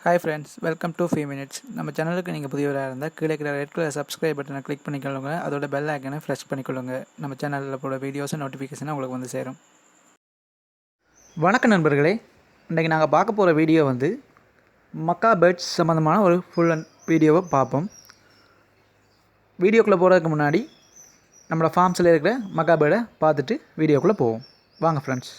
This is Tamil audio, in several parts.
Hi friends, welcome to few minutes. நம்ம சேனலுக்கு நீங்கள் புதியவராக இருந்தால் கீழே இருக்கிற ரெட் கலர் சப்ஸ்கிரைப் பட்டனை கிளிக் பண்ணிக்கொள்ளுங்க. அதோட பெல் ஐக்கனை ப்ரெஸ் பண்ணிக்கொள்ளுங்க. நம்ம சேனலில் போட வீடியோஸ் நோட்டிஃபிகேஷன் உங்களுக்கு வந்து சேரும். வணக்கம் நண்பர்களே, இன்றைக்கி நாங்கள் பார்க்க போகிற வீடியோ வந்து மக்கா பேர்ட்ஸ் சம்மந்தமான ஒரு ஃபுல் வீடியோவை பார்ப்போம். வீடியோக்குள்ளே போகிறதுக்கு முன்னாடி நம்மளோட ஃபார்ம்ஸில் இருக்கிற மக்கா பேர்டை பார்த்துட்டு வீடியோக்குள்ளே போவோம். வாங்க ஃப்ரெண்ட்ஸ்.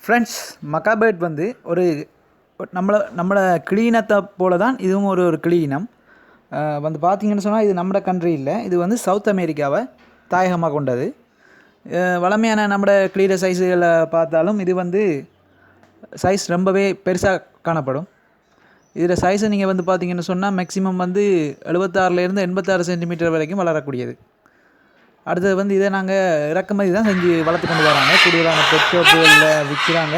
ஃப்ரெண்ட்ஸ், மக்கா பேர்ட் வந்து ஒரு நம்மளை கிளீனத்தை போல தான் இதுவும் ஒரு கிளீனம் வந்து பார்த்திங்கன்னு சொன்னால் இது நம்ம கண்ட்ரி இல்லை, இது வந்து சவுத் அமெரிக்காவை தாயகமாக கொண்டது. வளமையான நம்ம கிளீன சைஸுகளை பார்த்தாலும் இது வந்து சைஸ் ரொம்பவே பெருசாக காணப்படும். இதில் சைஸை நீங்கள் வந்து பார்த்திங்கன்னு சொன்னால் மேக்ஸிமம் வந்து 76 to 86 சென்டிமீட்டர் வரைக்கும் வளரக்கூடியது. அடுத்தது வந்து இதை நாங்கள் இறக்குமதி தான் செஞ்சு வளர்த்து கொண்டு வராங்க. கூடுதலான பெட் ஷாப்புகளில் விற்கிறாங்க.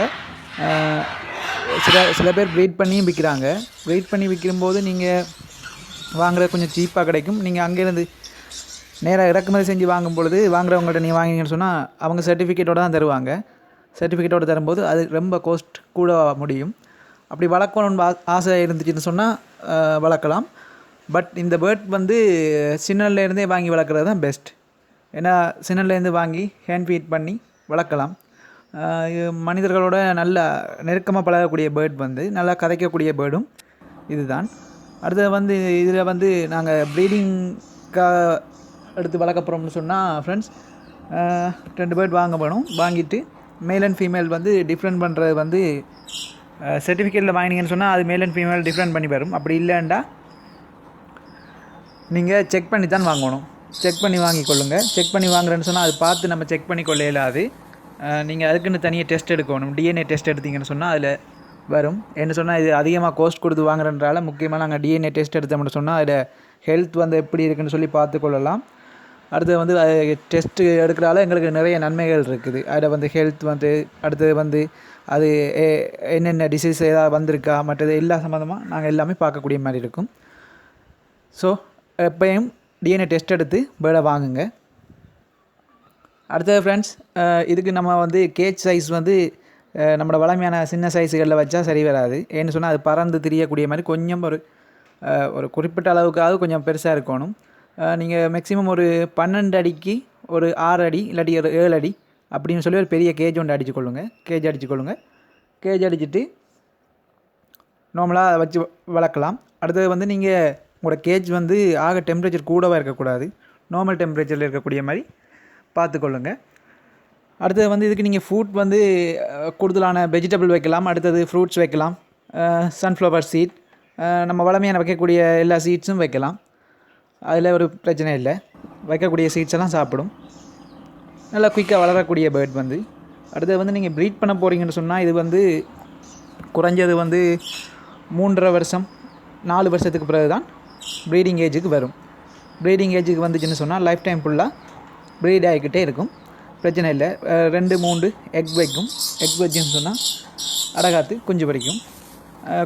சில பேர் ப்ரீட் பண்ணியும் விற்கிறாங்க. ப்ரீட் பண்ணி விற்கும்போது நீங்கள் வாங்குறது கொஞ்சம் சீப்பாக கிடைக்கும். நீங்கள் அங்கேருந்து நேராக இறக்குமதி செஞ்சு வாங்கும் பொழுது வாங்குறவங்கள்ட்ட நீங்கள் வாங்கிங்கன்னு சொன்னால் அவங்க சர்டிஃபிகேட்டோடு தான் தருவாங்க. சர்டிஃபிகேட்டோடு தரும்போது அது ரொம்ப கோஸ்ட் கூட முடியும். அப்படி வளர்க்கணும்னு ஆசை இருந்துச்சுன்னு சொன்னால் வளர்க்கலாம். பட் இந்த பேர்ட் வந்து சின்னலேருந்தே வாங்கி வளர்க்குறது தான் பெஸ்ட். ஏன்னா சின்னலேருந்து வாங்கி ஹேண்ட் ஃபீட் பண்ணி வளர்க்கலாம். மனிதர்களோட நல்லா நெருக்கமாக பழகக்கூடிய பேர்ட் வந்து நல்லா கதைக்கக்கூடிய பேர்டும் இதுதான். அடுத்தது வந்து இதில் வந்து நாங்கள் ப்ரீடிங்காக எடுத்து வளர்க்க போகிறோம்னு சொன்னால் ஃப்ரெண்ட்ஸ் 2 பேர்ட் வாங்க வேணும். வாங்கிட்டு மேல் அண்ட் ஃபீமேல் வந்து டிஃப்ரெண்ட் பண்ணுறது வந்து சர்டிஃபிகேட்டில் வாங்கினீங்கன்னு சொன்னால் அது மேல் அண்ட் ஃபீமேல் டிஃப்ரெண்ட் பண்ணி வரும். அப்படி இல்லைண்டா நீங்கள் செக் பண்ணி தான் வாங்கணும். செக் பண்ணி வாங்கிக்கொள்ளுங்கள். செக் பண்ணி வாங்குறேன்னு சொன்னால் அது பார்த்து நம்ம செக் பண்ணி கொள்ள இயலாது. நீங்கள் அதுக்குன்னு தனியாக டெஸ்ட் எடுக்கணும். டிஎன்ஏ டெஸ்ட் எடுத்தீங்கன்னு சொன்னால் அதில் வரும். என்ன சொன்னால் இது அதிகமாக கோஸ்ட் கொடுத்து வாங்குறதுனால முக்கியமாக நாங்கள் டிஎன்ஏ டெஸ்ட் எடுத்தோம்னு சொன்னால் அதில் ஹெல்த் வந்து எப்படி இருக்குன்னு சொல்லி பார்த்துக்கொள்ளலாம். அடுத்தது வந்து டெஸ்ட்டு எடுக்கிறதால எங்களுக்கு நிறைய நன்மைகள் இருக்குது. அதில் வந்து ஹெல்த் வந்து அடுத்தது வந்து அது என்னென்ன டிசீஸ் ஏதாவது வந்திருக்கா மற்றது எல்லா சம்மந்தமாக நாங்கள் எல்லாமே பார்க்கக்கூடிய மாதிரி இருக்கும். ஸோ எப்பயும் டிஎன்ஏ டெஸ்ட் எடுத்து பேர்டை வாங்குங்க. அடுத்தது ஃப்ரெண்ட்ஸ், இதுக்கு நம்ம வந்து கேஜ் சைஸ் வந்து நம்மளோட வளமையான சின்ன சைஸுகளில் வச்சா சரி வராது. ஏன்னு சொன்னால் அது பறந்து திரியக்கூடிய மாதிரி கொஞ்சம் ஒரு குறிப்பிட்ட அளவுக்காவது கொஞ்சம் பெருசாக இருக்கணும். நீங்கள் மேக்ஸிமம் ஒரு 12 அடிக்கு ஒரு 6 அடி இல்லாட்டி ஒரு 7 அடி அப்படின்னு சொல்லி ஒரு பெரிய கேஜ் ஒன்று அடிச்சுக்கொள்ளுங்க. கேஜ் அடிச்சுட்டு நார்மலாக வச்சு வளர்க்கலாம். அடுத்தது வந்து நீங்கள் உங்களோட கேஜ் வந்து ஆக டெம்பரேச்சர் கூடவாக இருக்கக்கூடாது, நார்மல் டெம்பரேச்சரில் இருக்கக்கூடிய மாதிரி பார்த்துக்கொள்ளுங்க. அடுத்தது வந்து இதுக்கு நீங்கள் ஃப்ரூட் வந்து கூடுதலான வெஜிடபிள் வைக்கலாம். அடுத்தது ஃப்ரூட்ஸ் வைக்கலாம். சன்ஃப்ளவர் சீட், நம்ம வளமையான வைக்கக்கூடிய எல்லா சீட்ஸும் வைக்கலாம். அதில் ஒரு பிரச்சனை இல்லை. வைக்கக்கூடிய சீட்ஸ் எல்லாம் சாப்பிடும். நல்லா குயிக்காக வளரக்கூடிய பேர்ட் வந்து. அடுத்தது வந்து நீங்கள் ப்ரீட் பண்ண போகிறீங்கன்னு சொன்னால் இது வந்து குறைஞ்சது வந்து 3.5 வருஷம் 4 வருஷத்துக்கு பிறகு தான் ப்ரீடிங் ஏஜுக்கு வரும். ப்ரீடிங் ஏஜுக்கு வந்துச்சுன்னு சொன்னால் லைஃப் டைம் ஃபுல்லாக ப்ரீட் ஆகிக்கிட்டே இருக்கும். பிரச்சனை இல்லை. 2 3 எக் வைக்கும். எக் வச்சுன்னு சொன்னால் அடகாத்து குஞ்சு பொரிக்கும்.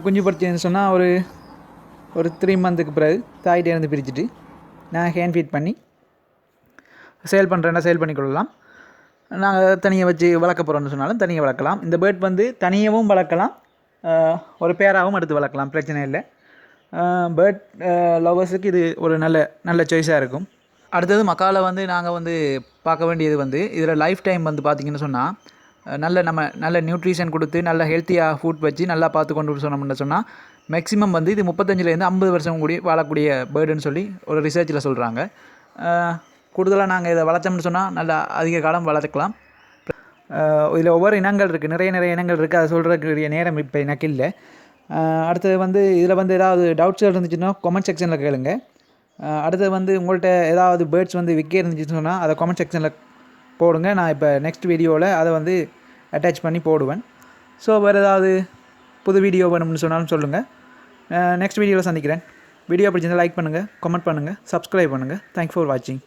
குஞ்சு பொரிச்சுன்னு சொன்னால் ஒரு 3 மந்த்துக்கு பிறகு தாயிட்டேருந்து பிரிச்சுட்டு நான் ஹேண்ட் ஃபீட் பண்ணி சேல் பண்ணுறேன்னா சேல் பண்ணிக்கொள்ளலாம். நாங்கள் தனியாக வச்சு வளர்க்க போகிறோன்னு சொன்னாலும் தனியாக வளர்க்கலாம். இந்த பேர்ட் வந்து தனியாகவும் வளர்க்கலாம், ஒரு பேராகவும் எடுத்து வளர்க்கலாம், பிரச்சனை இல்லை. பேர்ட் லவர்ஸுக்கு இது ஒரு நல்ல சாய்ஸாக இருக்கும். அடுத்தது மக்காவில் வந்து நாங்கள் வந்து பார்க்க வேண்டியது வந்து இதில் லைஃப் டைம் வந்து பார்த்திங்கன்னு சொன்னால் நல்ல நியூட்ரிஷன் கொடுத்து நல்ல ஹெல்த்தியாக ஃபுட் வச்சு நல்லா பார்த்து கொண்டு சொன்னோம்னு சொன்னால் மேக்ஸிமம் வந்து இது 35லேருந்து 50 வருஷம் கூடி வாழக்கூடிய பேர்டுன்னு சொல்லி ஒரு ரிசர்ச்சில் சொல்கிறாங்க. கூடுதலாக நாங்கள் இதை வளர்த்தோம்னு சொன்னால் நல்லா அதிக காலம் வளர்த்துக்கலாம். இதில் ஒவ்வொரு இனங்கள் இருக்குது, நிறைய இனங்கள் இருக்குது. அதை சொல்கிறதுக்குரிய நேரம் இப்போ எனக்கு இல்லை. அடுத்தது வந்து இதில் வந்து ஏதாவது டவுட்ஸ்கள் இருந்துச்சுன்னா கமெண்ட் செக்ஷனில் கேளுங்க. அடுத்தது வந்து உங்கள்கிட்ட ஏதாவது பேர்ட்ஸ் வந்து விற்க இருந்துச்சுன்னு சொன்னால் அதை கமெண்ட் செக்ஷனில் போடுங்க. நான் இப்போ நெக்ஸ்ட் வீடியோவில் அதை வந்து அட்டாச் பண்ணி போடுவேன். ஸோ வேறு ஏதாவது புது வீடியோ வேணும்னு சொன்னாலும் சொல்லுங்கள். நெக்ஸ்ட் வீடியோவில் சந்திக்கிறேன். வீடியோ பிடிச்சிருந்தால் லைக் பண்ணுங்கள், கமெண்ட் பண்ணுங்கள், சப்ஸ்கிரைப் பண்ணுங்கள். தேங்க்ஸ் ஃபார் வாட்சிங்.